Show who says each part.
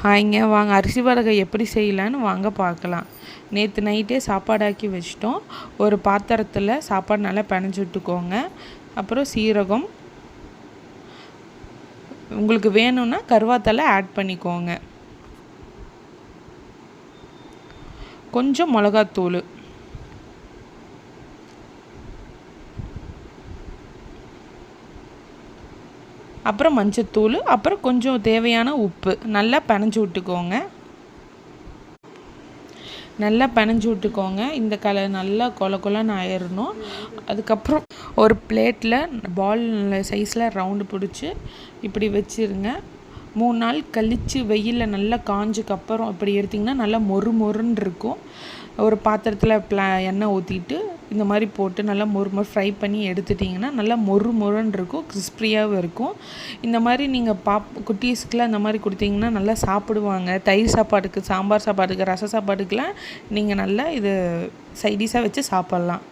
Speaker 1: ஹாய்ங்க, வாங்க அரிசி வடகை எப்படி செய்யலான்னு வாங்க பார்க்கலாம். நேற்று நைட்டே சாப்பாடாக்கி வச்சிட்டோம். ஒரு பாத்திரத்தில் சாப்பாடு நல்லா பிணைஞ்சி விட்டுக்கோங்க. அப்புறம் சீரகம், உங்களுக்கு வேணும்னா கருவேப்பிலை ஆட் பண்ணிக்கோங்க. கொஞ்சம் மிளகாத்தூள், அப்புறம் மஞ்சத்தூள், அப்புறம் கொஞ்சம் தேவையான உப்பு நல்லா பிணைஞ்சி விட்டுக்கோங்க. நல்லா பிணைஞ்சி விட்டுக்கோங்க. இந்த கலர் நல்லா கொலன்னு ஆயிடணும். அதுக்கப்புறம் ஒரு பிளேட்டில் பால் சைஸில் ரவுண்டு பிடிச்சி இப்படி வச்சுருங்க. 3 நாள் கழித்து வெயிலில் நல்லா காஞ்சதுக்கப்புறம் இப்படி எடுத்திங்கன்னா நல்லா மொறுன்னு இருக்கும். ஒரு பாத்திரத்தில் எண்ணெய் ஊற்றிட்டு இந்த மாதிரி போட்டு நல்லா மொறு ஃப்ரை பண்ணி எடுத்துட்டிங்கன்னா நல்லா மொறுன்னு இருக்கும், கிறிஸ்பியாகவும் இருக்கும். இந்த மாதிரி நீங்கள் குட்டீஸ்க்குலாம் இந்த மாதிரி கொடுத்தீங்கன்னா நல்லா சாப்பிடுவாங்க. தயிர் சாப்பாடுக்கு, சாம்பார் சாப்பாடுக்கு, ரச சாப்பாடுக்கெலாம் நீங்கள் நல்லா இது சைடிஷாக வச்சு சாப்பிட்லாம்.